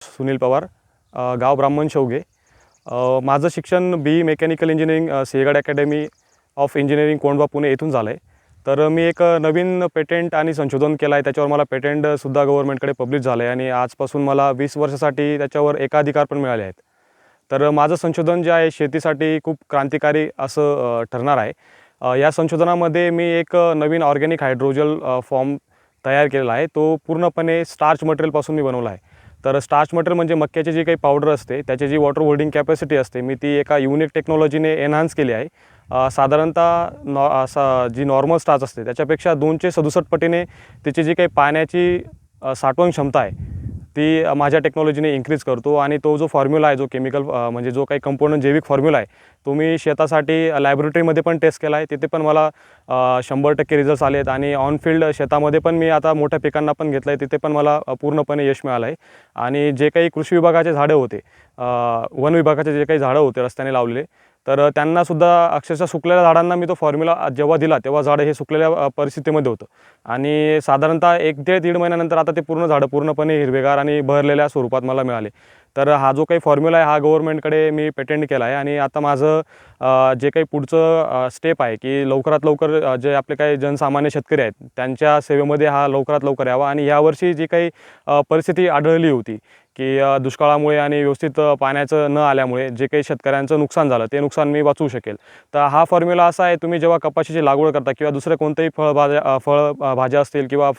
सुनील पवार, गाव ब्राह्मण शेवगे। माझं शिक्षण BE mechanical engineering Sinhagad academy of engineering Kondhwa Pune येथून झालं आहे। तर मी एक नवीन पेटेंट आणि संशोधन केलं आहे, त्याच्यावर मला पेटेंटसुद्धा गव्हर्नमेंटकडे पब्लिश झालं आहे आणि आजपासून मला 20 वर्षासाठी त्याच्यावर एकाधिकार पण मिळाले आहेत। तर माझं संशोधन जे आहे शेतीसाठी खूप क्रांतिकारी असं ठरणार आहे। या संशोधनामध्ये मी एक नवीन ऑर्गॅनिक हायड्रोजल फॉर्म तयार केलेला आहे। तो पूर्णपणे स्टार्च मटेरियलपासून मी बनवला आहे। तर स्टार्च मटेरियल म्हणजे मक्याची जी काही पावडर असते त्याची जी वॉटर होल्डिंग कॅपॅसिटी असते मी ती एका युनिक टेक्नॉलॉजीने एनहान्स केली आहे। साधारणतः जी नॉर्मल स्टार्च असते त्याच्यापेक्षा 267 पटीने त्याची जी काही पाण्याची साठवण क्षमता आहे ती माझ्या टेक्नॉलॉजीने इन्क्रीज करतो आणि तो जो फॉर्म्युला आहे, जो केमिकल म्हणजे जो काही कंपोनंट जैविक फॉर्म्युला आहे तो मी शेतासाठी लॅबोरेटरीमध्ये पण टेस्ट केला आहे। तिथे पण मला 100% रिझल्ट्स आले आहेत आणि ऑन फील्ड शेतामध्ये पण मी आता मोठ्या पिकांना पण घेतलं आहे, तिथे पण मला पूर्णपणे यश मिळालं आहे। आणि जे काही कृषी विभागाचे झाडं होते, वन विभागाचे जे काही झाडं होते रस्त्याने लावलेले, तर त्यांनासुद्धा अक्षरशः सुकलेल्या झाडांना मी तो फॉर्म्युला जेव्हा दिला तेव्हा झाडं हे सुकलेल्या परिस्थितीमध्ये होतं आणि साधारणतः 1 ते दीड महिन्यानंतर आता ते पूर्ण झाडं पूर्णपणे हिरवेगार आणि बहरलेल्या स्वरूपात मला मिळाले। तर हा जो काही फॉर्म्युला आहे हा गव्हर्नमेंटकडे मी पेटेंट केला आहे आणि आता माझं जे काही पुढचं स्टेप आहे की लवकरात लवकर जे आपले काही जनसामान्य शेतकरी आहेत त्यांच्या सेवेमध्ये हा लवकरात लवकर यावा आणि यावर्षी जी काही परिस्थिती आढळली होती की दुष्काळामुळे आणि व्यवस्थित पाण्याचं न आल्यामुळे जे काही शेतकऱ्यांचं नुकसान झालं ते नुकसान मी वाचवू शकेल। तर हा फॉर्म्युला असा आहे, तुम्ही जेव्हा कपाशीची लागवड करता किंवा दुसरे कोणतेही फळभाज्या असतील किंवा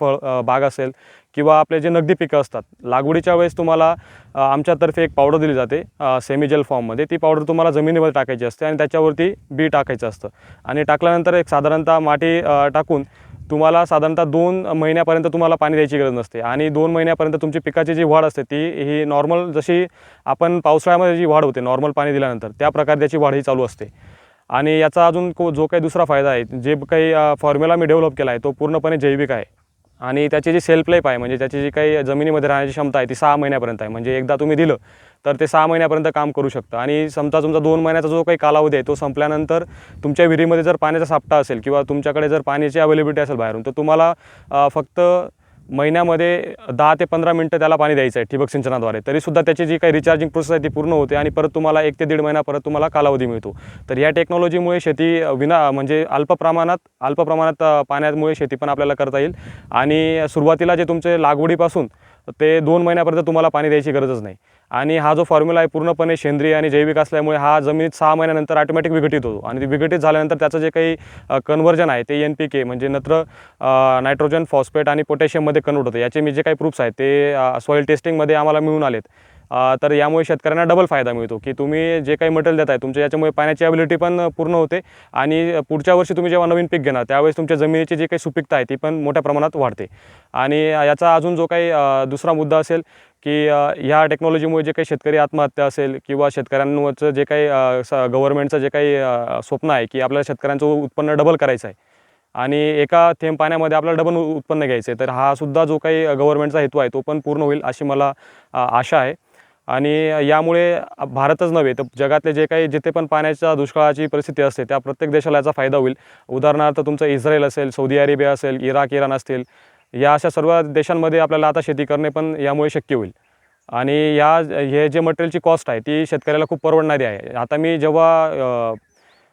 बाग असेल किंवा आपले जे नगदी पिकं असतात, लागवडीच्या वेळेस तुम्हाला आमच्यातर्फे एक पावडर दिली जाते सेमीजेल फॉर्ममध्ये। ती पावडर तुम्हाला जमिनीमध्ये टाकायची असते आणि त्याच्यावरती बी टाकायचं असतं आणि टाकल्यानंतर एक साधारणतः माती टाकून तुम्हाला साधारणतः 2 महिन्यापर्यंत तुम्हाला पाणी द्यायची गरज नसते आणि 2 महिन्यापर्यंत तुमची पिकाची जी वाढ असते ती ही नॉर्मल जशी आपण पावसाळ्यामध्ये जी वाढ होते नॉर्मल पाणी दिल्यानंतर त्या प्रकारे त्याची वाढ ही चालू असते। आणि याचा अजून जो काही दुसरा फायदा आहे, जे काही फॉर्म्युला मी डेव्हलप केला आहे तो पूर्णपणे जैविक आहे आणि त्याची जी सेल्फ लाईफ आहे म्हणजे त्याची जी काही जमिनीमध्ये राहण्याची क्षमता आहे ती 6 महिन्यापर्यंत आहे। म्हणजे एकदा तुम्ही दिलं तर ते 6 महिन्यापर्यंत काम करू शकतं आणि समजा तुमचा 2 महिन्याचा जो काही कालावधी आहे तो संपल्यानंतर तुमच्या विहिरीमध्ये जर पाण्याचा सापटा असेल किंवा तुमच्याकडे जर पाण्याची अवेलेबिलिटी असेल बाहेरून, तर तुम्हाला फक्त महिन्यामध्ये 10 ते 15 मिनटं त्याला पाणी द्यायचं आहे ठिबक सिंचनाद्वारे, तरीसुद्धा त्याची जी काही रिचार्जिंग प्रोसेस आहे ती पूर्ण होते आणि परत तुम्हाला 1 ते दीड महिना परत तुम्हाला कालावधी मिळतो। तर या टेक्नॉलॉजीमुळे शेती म्हणजे अल्प प्रमाणात पाण्यामुळे शेती पण आपल्याला करता येईल आणि सुरुवातीला जे तुमचे लागवडीपासून ते 2 महिन्यापर्यंत तुम्हाला पाणी द्यायची गरजच नाही। आणि हा जो फॉर्म्युला आहे पूर्णपणे सेंद्रिय आणि जैविक असल्यामुळे हा जमिनीत 6 महिन्यानंतर ऑटोमॅटिक विघटित होतो आणि ते विघटित झाल्यानंतर त्याचं जे काही कन्व्हर्जन आहे ते NPK म्हणजे नायट्रोजन, फॉस्फेट आणि पोटॅशियममध्ये कन्वर्ट होतं। याचे मी जे काही प्रूफ्स आहेत ते सॉईल टेस्टिंगमध्ये आम्हाला मिळून आलेत। तर यामुळे शेतकऱ्यांना डबल फायदा मिळतो की तुम्ही जे काही मटेरियल देताय तुमच्या याच्यामुळे पाण्याची अवेलेबिलिटी पण पूर्ण होते आणि पुढच्या वर्षी तुम्ही जेव्हा नवीन पीक घेणार त्यावेळेस तुमच्या जमिनीची जी काही सुपीकता आहे ती पण मोठ्या प्रमाणात वाढते। आणि याचा अजून जो काही दुसरा मुद्दा असेल की ह्या टेक्नॉलॉजीमुळे जे काही शेतकरी आत्महत्या असेल किंवा शेतकऱ्यांवरचं जे काही गव्हर्नमेंटचं जे काही स्वप्न आहे की आपल्या शेतकऱ्यांचं उत्पन्न डबल करायचं आहे आणि एका थेंब पाण्यामध्ये आपल्याला डबल उत्पन्न घ्यायचं आहे, तर हा सुद्धा जो काही गव्हर्नमेंटचा हेतू आहे तो पण पूर्ण होईल अशी मला आशा आहे। आणि यामुळे भारतच नव्हे तर जगातले जे काही जिथे पण पाण्याच्या दुष्काळाची परिस्थिती असते त्या प्रत्येक देशाला याचा फायदा होईल। उदाहरणार्थ तुमचं इस्रायल असेल, सौदी अरेबिया असेल, इराण असतील, या अशा सर्व देशांमध्ये आपल्याला आता शेती करणे पण यामुळे शक्य होईल। आणि हे जे मटेरियलची कॉस्ट आहे ती शेतकऱ्याला खूप परवडणारी आहे। आता मी जेव्हा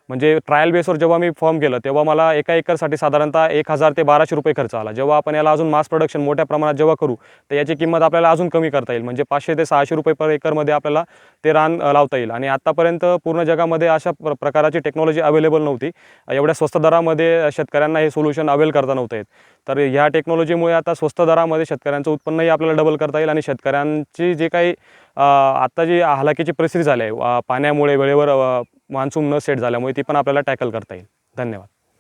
म्हणजे ट्रायल बेसवर जेव्हा मी फॉर्म केलं तेव्हा मला एका एकरसाठी साधारणतः 1000 ते 1200 रुपये खर्च आला। जेव्हा आपण याला अजून मास प्रोडक्शन मोठ्या प्रमाणात जेव्हा करू तर याची किंमत आपल्याला अजून कमी करता येईल, म्हणजे 500 ते 600 रुपये पर एकरमध्ये आपल्याला ते रान लावता येईल। आणि आत्तापर्यंत पूर्ण जगामध्ये अशा प्रकारची टेक्नॉलॉजी अवेलेबल नव्हती, एवढ्या स्वस्त दरामध्ये शेतकऱ्यांना हे सोल्युशन अवेल करता नव्हतं येत। तर ह्या टेक्नॉलॉजीमुळे आता स्वस्त दरामध्ये शेतकऱ्यांचं उत्पन्नही आपल्याला डबल करता येईल आणि शेतकऱ्यांची जे काही आत्ता जी हलाखीची परिस्थिती झाली आहे पाण्यामुळे वेळेवर मान्सून न सेट झाल्यामुळे ती पण आपल्याला टॅकल करता येईल। धन्यवाद।